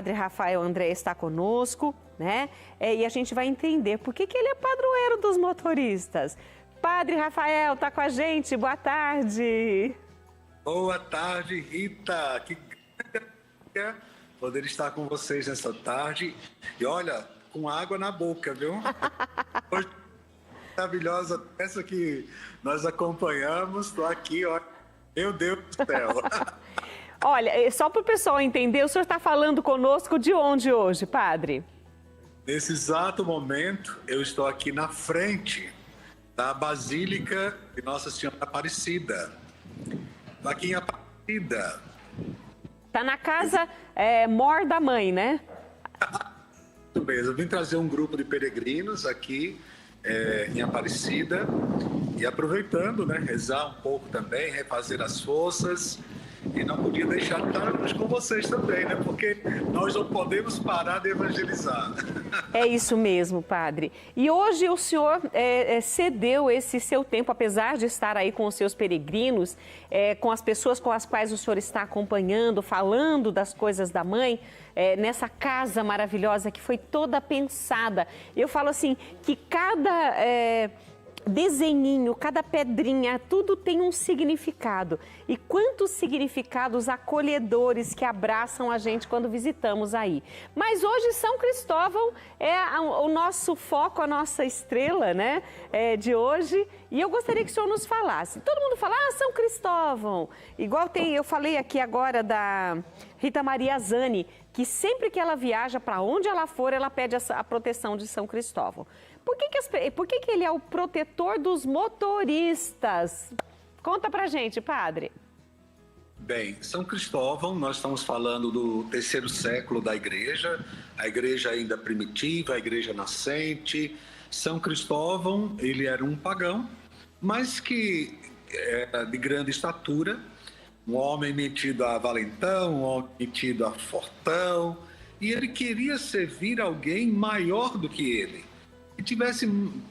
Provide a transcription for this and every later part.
Padre Rafael André está conosco, né? E a gente vai entender por que ele é padroeiro dos motoristas. Padre Rafael está com a gente, boa tarde. Boa tarde, Rita. Que é poder estar com vocês nessa tarde. E olha, com água na boca, viu? Hoje, maravilhosa essa que nós acompanhamos. Estou aqui, ó. Meu Deus do céu. Olha, só para o pessoal entender, o senhor está falando conosco de onde hoje, padre? Nesse exato momento, eu estou aqui na frente da Basílica de Nossa Senhora Aparecida. Aqui em Aparecida. Está na casa Mor da Mãe, né? Muito bem, eu vim trazer um grupo de peregrinos aqui em Aparecida e aproveitando, né, rezar um pouco também, refazer as forças. E não podia deixar de estar com vocês também, né? Porque nós não podemos parar de evangelizar. É isso mesmo, padre. E hoje o senhor cedeu esse seu tempo, apesar de estar aí com os seus peregrinos, com as pessoas com as quais o senhor está acompanhando, falando das coisas da mãe, nessa casa maravilhosa que foi toda pensada. Eu falo assim, que cada desenhinho, cada pedrinha, tudo tem um significado. E quantos significados acolhedores que abraçam a gente quando visitamos aí. Mas hoje São Cristóvão é o nosso foco, a nossa estrela, né, de hoje. E eu gostaria que o senhor nos falasse. Todo mundo fala, São Cristóvão. Igual eu falei aqui agora da Rita Maria Zani, que sempre que ela viaja, para onde ela for, ela pede a proteção de São Cristóvão. Por que ele é o protetor dos motoristas? Conta pra gente, padre. Bem, São Cristóvão, nós estamos falando do terceiro século da igreja, a igreja ainda primitiva, a igreja nascente. São Cristóvão, ele era um pagão, mas que era de grande estatura, um homem metido a valentão, um homem metido a fortão, e ele queria servir alguém maior do que ele. Que tivesse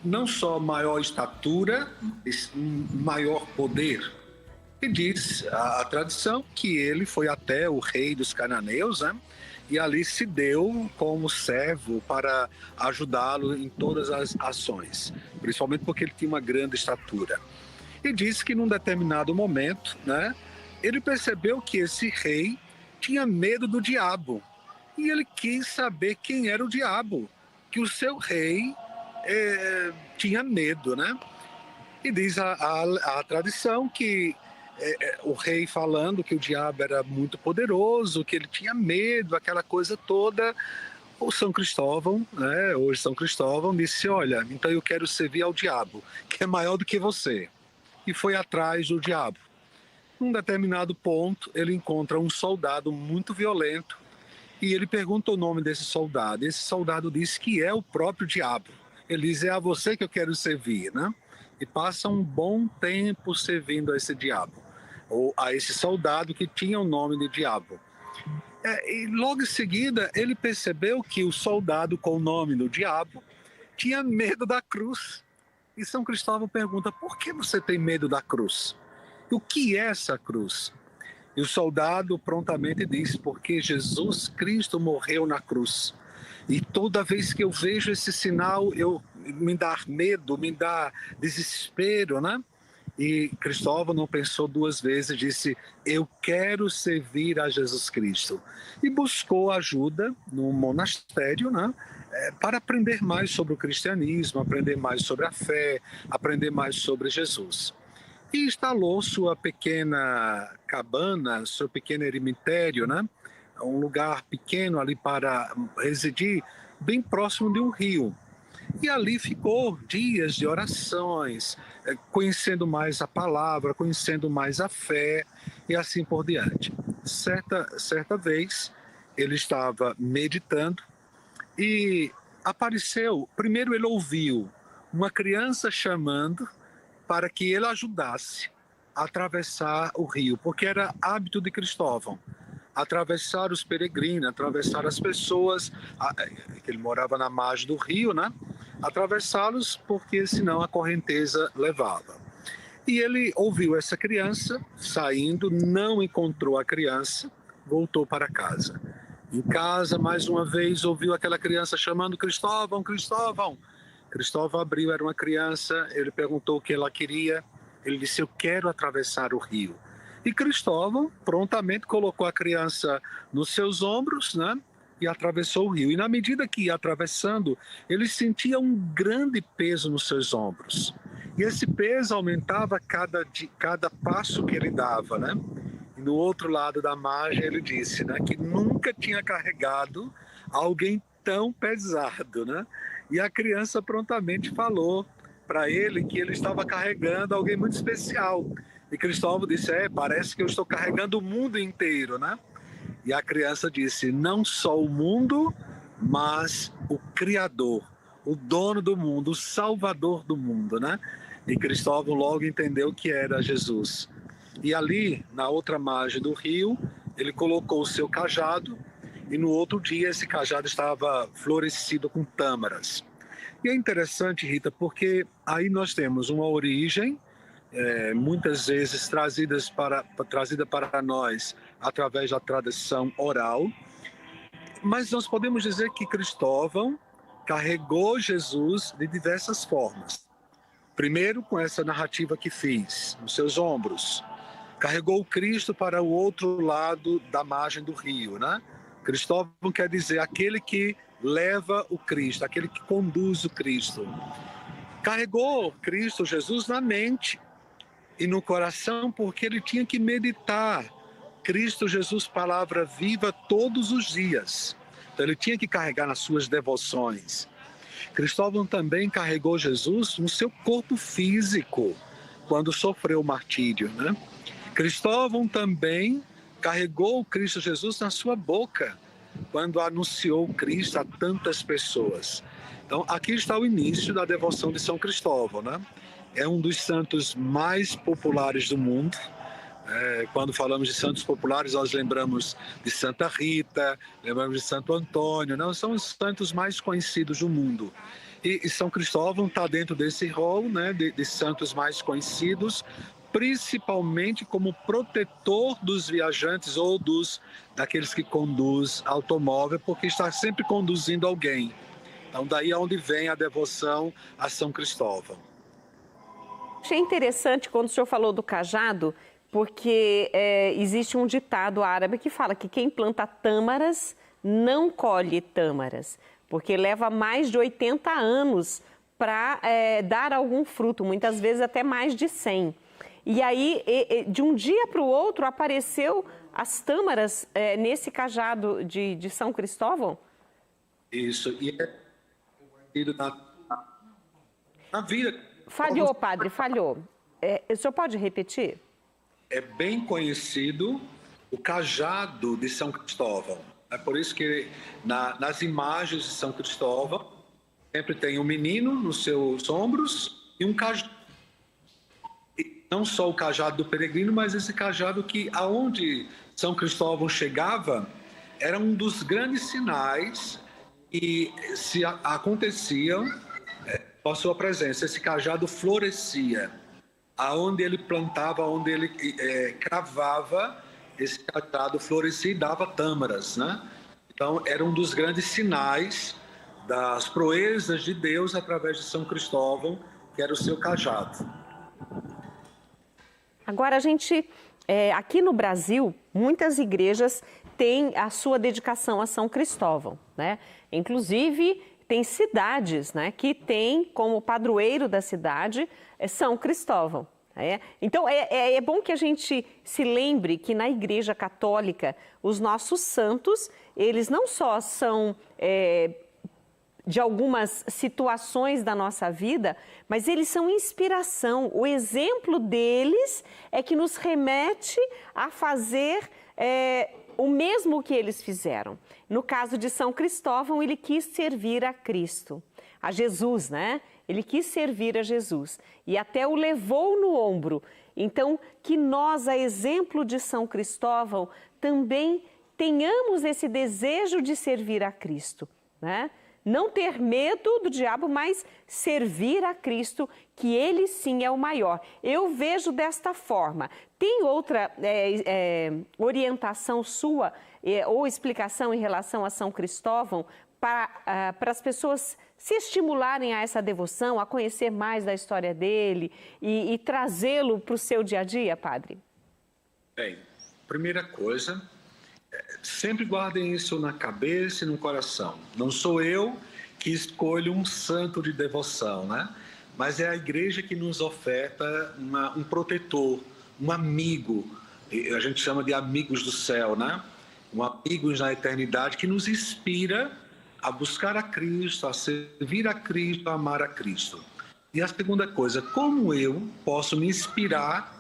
não só maior estatura, mas maior poder. E diz a tradição que ele foi até o rei dos cananeus, né? E ali se deu como servo para ajudá-lo em todas as ações, principalmente porque ele tinha uma grande estatura. E diz que num determinado momento, né, ele percebeu que esse rei tinha medo do diabo. E ele quis saber quem era o diabo, que o seu rei tinha medo, né? E diz a tradição que o rei falando que o diabo era muito poderoso, que ele tinha medo, aquela coisa toda. O São Cristóvão, né? Hoje São Cristóvão disse, olha, então eu quero servir ao diabo, que é maior do que você. E foi atrás do diabo. Num determinado ponto, ele encontra um soldado muito violento e ele pergunta o nome desse soldado. Esse soldado diz que é o próprio diabo. Ele diz, é a você que eu quero servir, né? E passa um bom tempo servindo a esse diabo, ou a esse soldado que tinha o nome de diabo. E logo em seguida, ele percebeu que o soldado com o nome do diabo tinha medo da cruz. E São Cristóvão pergunta, por que você tem medo da cruz? E o que é essa cruz? E o soldado prontamente diz, porque Jesus Cristo morreu na cruz. E toda vez que eu vejo esse sinal, me dá medo, me dá desespero, né? E Cristóvão não pensou duas vezes, disse, eu quero servir a Jesus Cristo. E buscou ajuda no monastério, né? Para aprender mais sobre o cristianismo, aprender mais sobre a fé, aprender mais sobre Jesus. E instalou sua pequena cabana, seu pequeno eremitério, né? Um lugar pequeno ali para residir, bem próximo de um rio. E ali ficou dias de orações, conhecendo mais a palavra, conhecendo mais a fé e assim por diante. Certa vez, ele estava meditando e apareceu, primeiro ele ouviu uma criança chamando para que ele ajudasse a atravessar o rio, porque era hábito de Cristóvão. Atravessar os peregrinos, atravessar as pessoas, que ele morava na margem do rio, né? Atravessá-los porque senão a correnteza levava. E ele ouviu essa criança saindo, não encontrou a criança, voltou para casa. Em casa, mais uma vez, ouviu aquela criança chamando Cristóvão, Cristóvão. Cristóvão abriu, era uma criança, ele perguntou o que ela queria, ele disse, eu quero atravessar o rio. E Cristóvão prontamente colocou a criança nos seus ombros, né? E atravessou o rio. E na medida que ia atravessando, ele sentia um grande peso nos seus ombros. E esse peso aumentava cada passo que ele dava, né? E no outro lado da margem ele disse, né, que nunca tinha carregado alguém tão pesado, né? E a criança prontamente falou para ele que ele estava carregando alguém muito especial. E Cristóvão disse, parece que eu estou carregando o mundo inteiro, né? E a criança disse, não só o mundo, mas o Criador, o dono do mundo, o Salvador do mundo, né? E Cristóvão logo entendeu que era Jesus. E ali, na outra margem do rio, ele colocou o seu cajado e no outro dia esse cajado estava florescido com tâmaras. E é interessante, Rita, porque aí nós temos uma origem, muitas vezes trazida para nós através da tradição oral, mas nós podemos dizer que Cristóvão carregou Jesus de diversas formas. Primeiro, com essa narrativa que fiz, nos seus ombros. Carregou o Cristo para o outro lado da margem do rio, né? Cristóvão quer dizer aquele que leva o Cristo, aquele que conduz o Cristo. Carregou Cristo, Jesus, na mente e no coração, porque ele tinha que meditar Cristo Jesus, palavra viva, todos os dias. Então ele tinha que carregar nas suas devoções. Cristóvão também carregou Jesus no seu corpo físico, quando sofreu o martírio, né? Cristóvão também carregou o Cristo Jesus na sua boca, quando anunciou o Cristo a tantas pessoas. Então, aqui está o início da devoção de São Cristóvão, né? É um dos santos mais populares do mundo. Quando falamos de santos populares, nós lembramos de Santa Rita, lembramos de Santo Antônio, não? São os santos mais conhecidos do mundo. E São Cristóvão está dentro desse rol, né, de santos mais conhecidos, principalmente como protetor dos viajantes ou daqueles que conduzem automóvel, porque está sempre conduzindo alguém. Então, daí é onde vem a devoção a São Cristóvão. Achei interessante quando o senhor falou do cajado, porque existe um ditado árabe que fala que quem planta tâmaras não colhe tâmaras, porque leva mais de 80 anos para dar algum fruto, muitas vezes até mais de 100. E aí, de um dia para o outro, apareceu as tâmaras nesse cajado de São Cristóvão? Isso, e na vida... Falhou, padre, falhou. O senhor pode repetir? É bem conhecido o cajado de São Cristóvão. É por isso que nas imagens de São Cristóvão sempre tem um menino nos seus ombros e um cajado. E não só o cajado do peregrino, mas esse cajado que aonde São Cristóvão chegava era um dos grandes sinais que se aconteciam com a sua presença. Esse cajado florescia. Aonde ele plantava, aonde ele cravava, esse cajado florescia e dava tâmaras, né? Então, era um dos grandes sinais das proezas de Deus através de São Cristóvão, que era o seu cajado. Agora, aqui no Brasil, muitas igrejas têm a sua dedicação a São Cristóvão, né? Inclusive, tem cidades, né, que têm como padroeiro da cidade São Cristóvão. Então, é bom que a gente se lembre que na Igreja Católica, os nossos santos, eles não só são de algumas situações da nossa vida, mas eles são inspiração. O exemplo deles é que nos remete a fazer o mesmo que eles fizeram. No caso de São Cristóvão, ele quis servir a Cristo, a Jesus, né? Ele quis servir a Jesus e até o levou no ombro. Então, que nós, a exemplo de São Cristóvão, também tenhamos esse desejo de servir a Cristo, né? Não ter medo do diabo, mas servir a Cristo, que ele sim é o maior. Eu vejo desta forma. Tem outra orientação sua ou explicação em relação a São Cristóvão para as pessoas se estimularem a essa devoção, a conhecer mais da história dele e trazê-lo para o seu dia a dia, padre? Bem, primeira coisa, sempre guardem isso na cabeça e no coração. Não sou eu que escolho um santo de devoção, né? Mas é a igreja que nos oferta um protetor, um amigo, a gente chama de amigos do céu, né? Um amigos na eternidade que nos inspira a buscar a Cristo, a servir a Cristo, a amar a Cristo. E a segunda coisa, como eu posso me inspirar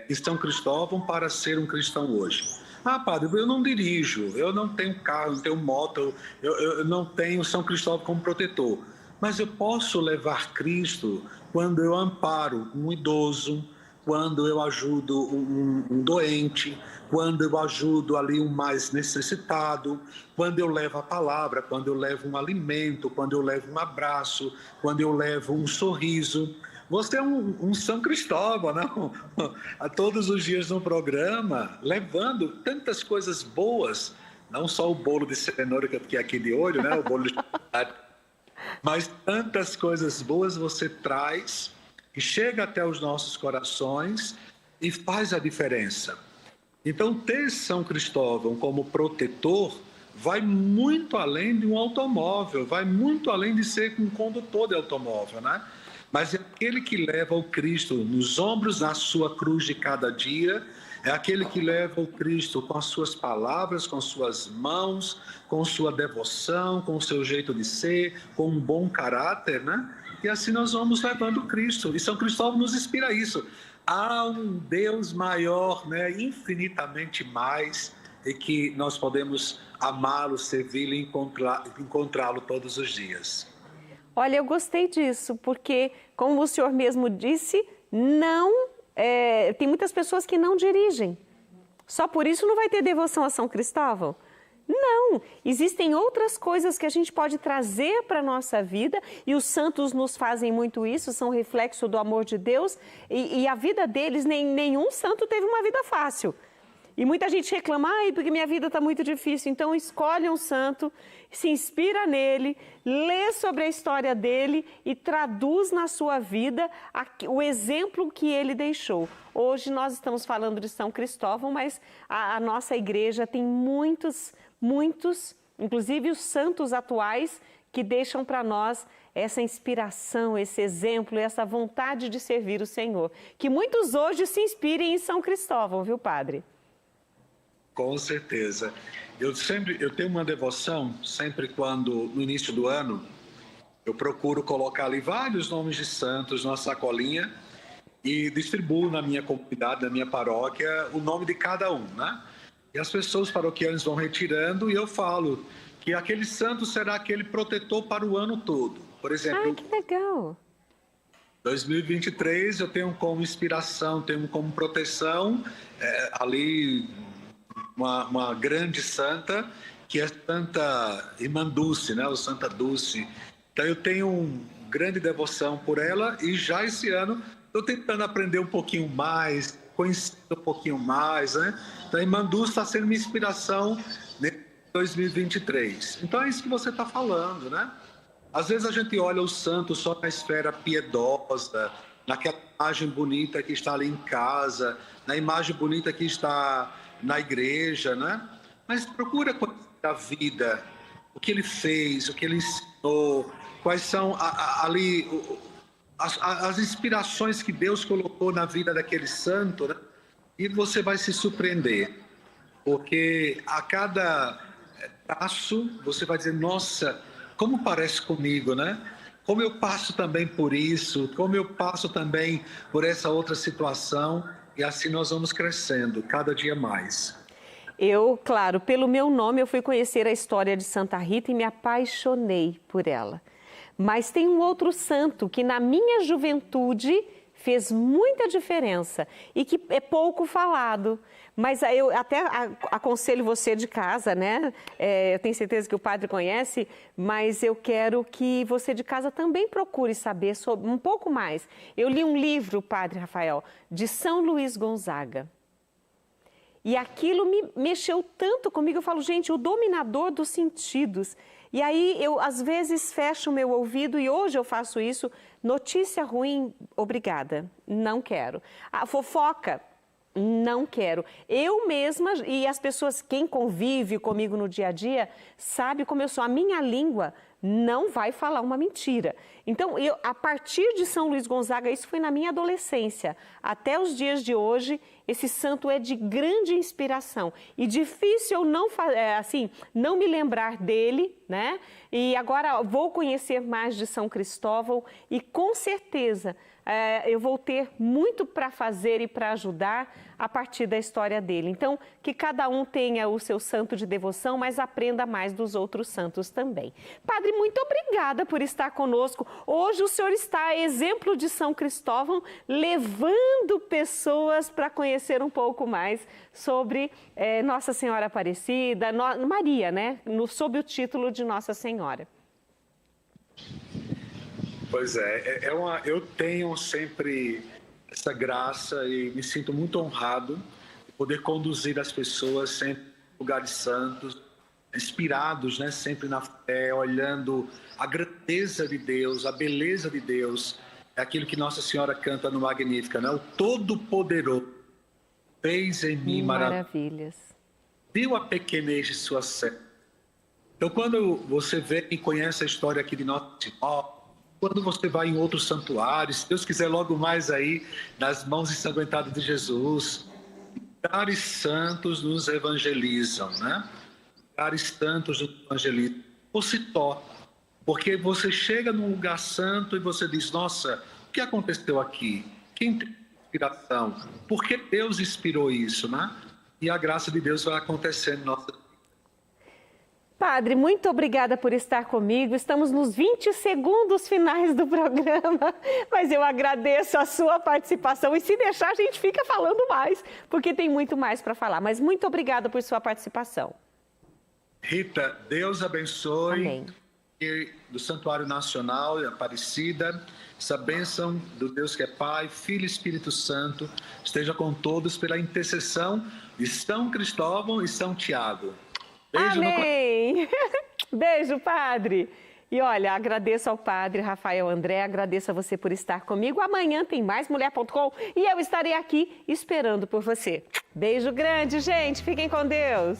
em São Cristóvão para ser um cristão hoje? Ah, padre, eu não dirijo, eu não tenho carro, não tenho moto, eu não tenho São Cristóvão como protetor. Mas eu posso levar Cristo quando eu amparo um idoso, quando eu ajudo um doente, quando eu ajudo ali um mais necessitado, quando eu levo a palavra, quando eu levo um alimento, quando eu levo um abraço, quando eu levo um sorriso. Você é um São Cristóvão, não? A todos os dias no programa, levando tantas coisas boas, não só o bolo de cenoura que é aqui de olho, né? O bolo de chocolate, mas tantas coisas boas você traz, que chega até os nossos corações e faz a diferença. Então, ter São Cristóvão como protetor vai muito além de um automóvel, vai muito além de ser um condutor de automóvel, né? Mas é aquele que leva o Cristo nos ombros, na sua cruz de cada dia, é aquele que leva o Cristo com as suas palavras, com suas mãos, com sua devoção, com o seu jeito de ser, com um bom caráter, né? E assim nós vamos levando Cristo. E São Cristóvão nos inspira isso. Há um Deus maior, né? Infinitamente mais, e que nós podemos amá-lo, servi-lo e encontrá-lo todos os dias. Olha, eu gostei disso, porque, como o senhor mesmo disse, tem muitas pessoas que não dirigem. Só por isso não vai ter devoção a São Cristóvão? Não, existem outras coisas que a gente pode trazer para a nossa vida e os santos nos fazem muito isso, são reflexo do amor de Deus e a vida deles, nenhum santo teve uma vida fácil. E muita gente reclama, porque minha vida está muito difícil. Então escolhe um santo, se inspira nele, lê sobre a história dele e traduz na sua vida o exemplo que ele deixou. Hoje nós estamos falando de São Cristóvão, mas a nossa igreja tem muitos, inclusive os santos atuais, que deixam para nós essa inspiração, esse exemplo, essa vontade de servir o Senhor. Que muitos hoje se inspirem em São Cristóvão, viu, padre? Com certeza. Eu tenho uma devoção, sempre quando, no início do ano, eu procuro colocar ali vários nomes de santos numa sacolinha e distribuo na minha comunidade, na minha paróquia, o nome de cada um, né? E as pessoas paroquianas vão retirando e eu falo que aquele santo será aquele protetor para o ano todo. Por exemplo, que legal! 2023 eu tenho como inspiração, tenho como proteção ali uma grande santa, que é Santa Irmã Dulce, né? O Santa Dulce. Então eu tenho grande devoção por ela e já esse ano estou tentando aprender um pouquinho mais, conhecer um pouquinho mais, né? Então a Irmã Dulce está sendo minha inspiração em 2023. Então é isso que você está falando, né? Às vezes a gente olha o santo só na esfera piedosa, naquela imagem bonita que está ali em casa, na imagem bonita que está na igreja, né? Mas procura conhecer a vida, o que ele fez, o que ele ensinou, quais são ali as inspirações que Deus colocou na vida daquele santo, né? E você vai se surpreender, porque a cada passo você vai dizer, nossa, como parece comigo, né? Como eu passo também por isso, como eu passo também por essa outra situação. E assim nós vamos crescendo, cada dia mais. Eu, claro, pelo meu nome, eu fui conhecer a história de Santa Rita e me apaixonei por ela. Mas tem um outro santo que na minha juventude fez muita diferença e que é pouco falado. Mas eu até aconselho você de casa, né? Eu tenho certeza que o padre conhece, mas eu quero que você de casa também procure saber sobre um pouco mais. Eu li um livro, padre Rafael, de São Luís Gonzaga. E aquilo me mexeu tanto comigo, eu falo, gente, o dominador dos sentidos. E aí eu, às vezes, fecho o meu ouvido e hoje eu faço isso. Notícia ruim, obrigada, não quero. A fofoca, não quero. Eu mesma e as pessoas, quem convive comigo no dia a dia, sabe como eu sou. A minha língua não vai falar uma mentira. Então, a partir de São Luís Gonzaga, isso foi na minha adolescência, até os dias de hoje, esse santo é de grande inspiração. E difícil eu não me lembrar dele, né? E agora vou conhecer mais de São Cristóvão e com certeza eu vou ter muito para fazer e para ajudar a partir da história dele. Então, que cada um tenha o seu santo de devoção, mas aprenda mais dos outros santos também. Padre, muito obrigada por estar conosco. Hoje o senhor está exemplo de São Cristóvão, levando pessoas para conhecer um pouco mais sobre Nossa Senhora Aparecida, Maria, né? Sob o título de Nossa Senhora. Pois é, eu tenho sempre essa graça e me sinto muito honrado de poder conduzir as pessoas sempre em lugares santos, inspirados, né, sempre na fé, olhando a grandeza de Deus, a beleza de Deus, é aquilo que Nossa Senhora canta no Magnífica, né? O Todo-Poderoso fez em mim maravilhas, viu a pequenez de sua serva. Então, quando você vê e conhece a história aqui de Nossa Senhora, quando você vai em outros santuários, se Deus quiser logo mais aí, nas mãos ensanguentadas de Jesus, lugares santos nos evangelizam, né? Lugares santos nos evangelizam. Ou se toca, porque você chega num lugar santo e você diz, nossa, o que aconteceu aqui? Quem tem inspiração? Por que Deus inspirou isso, né? E a graça de Deus vai acontecendo em nossa vida. Padre, muito obrigada por estar comigo. Estamos nos 20 segundos finais do programa, mas eu agradeço a sua participação e se deixar a gente fica falando mais, porque tem muito mais para falar. Mas muito obrigada por sua participação. Rita, Deus abençoe. Amém. E do Santuário Nacional de Aparecida, essa bênção do Deus que é Pai, Filho e Espírito Santo, esteja com todos pela intercessão de São Cristóvão e São Tiago. Beijo. Amém! Beijo, Padre! E olha, agradeço ao Padre Rafael André, agradeço a você por estar comigo. Amanhã tem mais Mulher.com e eu estarei aqui esperando por você. Beijo grande, gente! Fiquem com Deus!